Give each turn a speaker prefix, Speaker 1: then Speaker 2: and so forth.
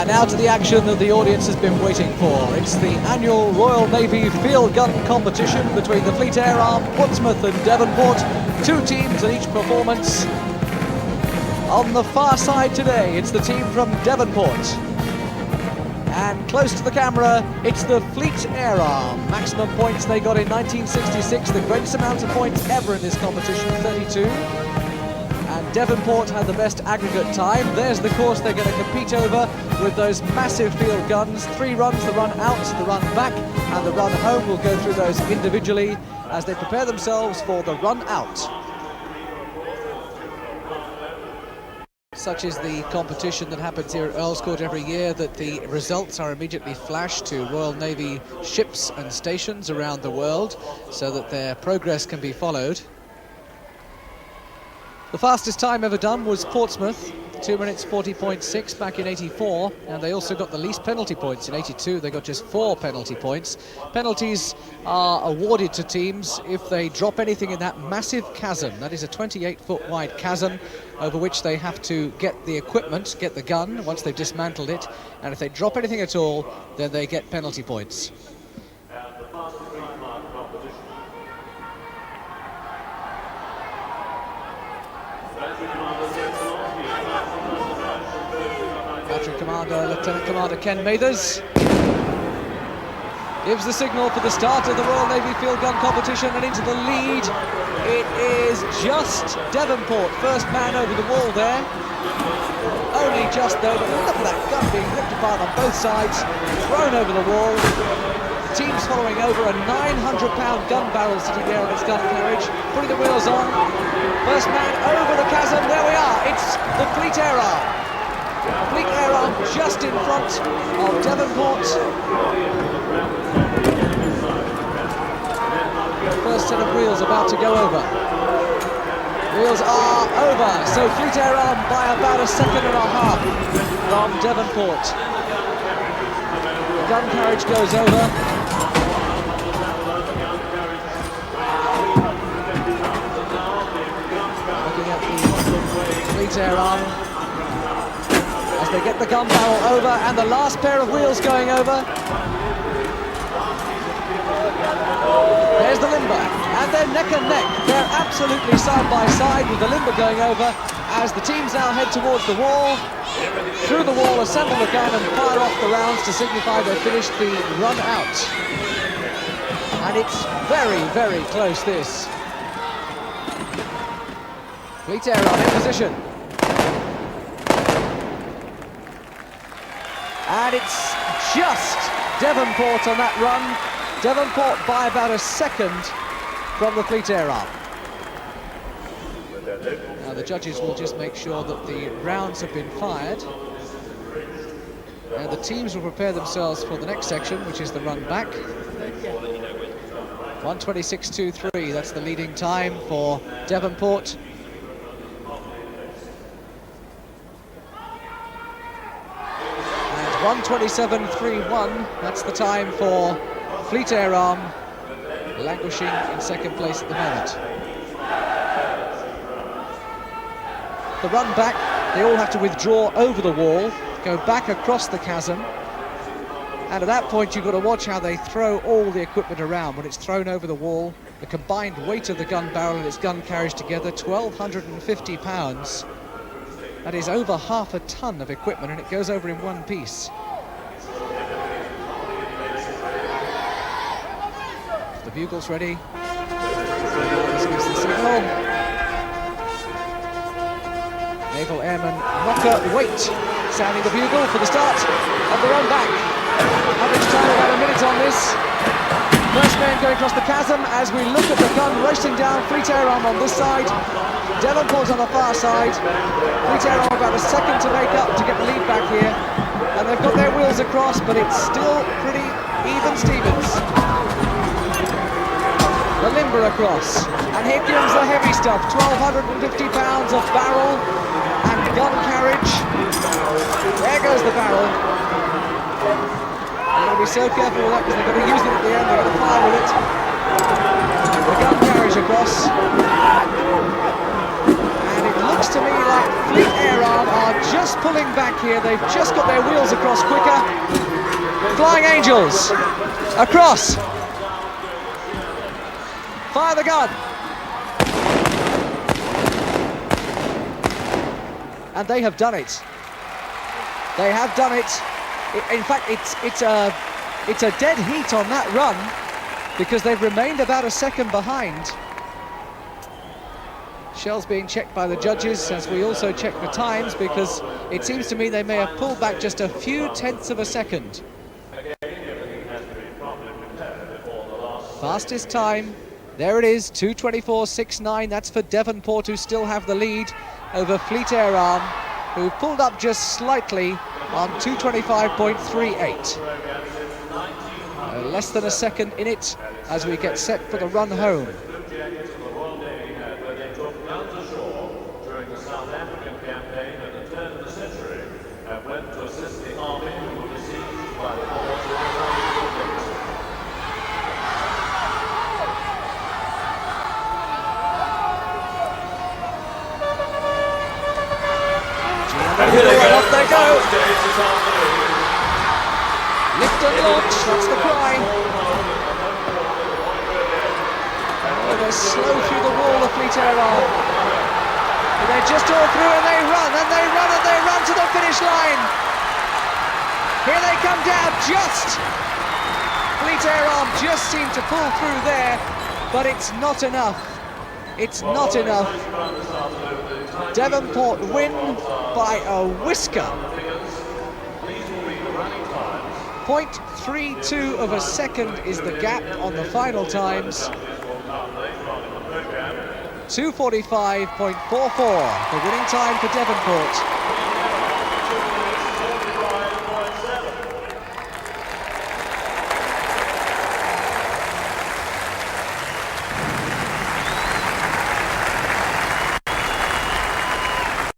Speaker 1: Now to the action that the audience has been waiting for. It's the annual Royal Navy Field Gun Competition between the Fleet Air Arm, Portsmouth and Devonport. Two teams in each performance. On the far side today, it's the team from Devonport. And close to the camera, it's the Fleet Air Arm. Maximum points they got in 1966, the greatest amount of points ever in this competition, 32. And Devonport had the best aggregate time. There's the course they're going to compete over with those massive field guns. 3 runs, the run out, the run back and the run home. We'll go through those individually as they prepare themselves for the run out. Such is the competition that happens here at Earls Court every year, that the results are immediately flashed to Royal Navy ships and stations around the world so that their progress can be followed. The fastest time ever done was Portsmouth, 2 minutes 40.6 back in 84, and they also got the least penalty points in 82. They got just 4 penalty points. Penalties are awarded to teams if they drop anything in that massive chasm. That is a 28-foot wide chasm over which they have to get the equipment, get the gun once they've dismantled it, and if they drop anything at all, then they get penalty points. Lieutenant Commander Ken Mathers gives the signal for the start of the Royal Navy Field Gun Competition, and into the lead it is just Devonport, first man over the wall there. Only just though, but look at that gun being ripped apart on both sides, thrown over the wall. The team's following over a 900-pound gun barrel sitting there on its gun carriage, putting the wheels on. First man over the chasm, there we are, it's the Fleet Air Arm. Fleet Air Arm just in front of Devonport. First set of wheels about to go over. Wheels are over, so Fleet Air Arm by about 1.5 seconds from Devonport. The gun carriage goes over. Looking at the Fleet Air Arm as they get the gun barrel over, and the last pair of wheels going over. There's the limber, and they're neck and neck. They're absolutely side by side with the limber going over as the teams now head towards the wall. Through the wall, assemble the gun and fire off the rounds to signify they've finished the run out. And it's very, very close, this. Fleet Air Arm in position. And it's just Devonport on that run. Devonport by about 1 second from the Fleet Air Arm. Now the judges will just make sure that the rounds have been fired. And the teams will prepare themselves for the next section, which is the run back. 1:26.23, that's the leading time for Devonport. 1:27.31, that's the time for Fleet Air Arm, languishing in second place at the moment. The run back, they all have to withdraw over the wall, go back across the chasm, and at that point you've got to watch how they throw all the equipment around. When it's thrown over the wall, the combined weight of the gun barrel and its gun carriage together, 1,250 pounds. That is over half a ton of equipment, and it goes over in one piece. The bugle's ready. This gives the signal. Naval Airman Knocker Waite sounding the bugle for the start of the run back. Average time about 1 minute on this. First man going across the chasm as we look at the gun racing down. Fleet Air Arm on this side, Devonport on the far side. Fleet Air Arm about 1 second to make up to get the lead back here, and they've got their wheels across, but it's still pretty even Stevens. The limber across, and here comes the heavy stuff, 1,250 pounds of barrel and gun carriage. There goes the barrel. They're going to be so careful with that because they're going to use it at the end, they're going to fire with it. The gun carriage across. And it looks to me like Fleet Air Arm Arm are just pulling back here. They've just got their wheels across quicker. Flying Angels, across. Fire the gun. And they have done it. They have done it. In fact, it's a dead heat on that run because they've remained about a second behind. Shell's being checked by the judges as we also check the times, because it seems to me they may have pulled back just a few tenths of a second. Fastest time, there it is, 2:24.69. That's for Devonport, who still have the lead over Fleet Air Arm, who pulled up just slightly on 2:25.38. Less than a second in it as we get set for the run home.
Speaker 2: And off they go.
Speaker 1: Lift and launch, that's the cry. Oh, they're slow through the wall of Fleet Air Arm. But they're just all through, and they run, and they run, and they run to the finish line. Here they come down, just. Fleet Air Arm just seemed to pull through there, but it's not enough. It's not enough. Devonport win by a whisker. 0.32 of a second is the gap on the final times. 2:45.44, the winning time for Devonport.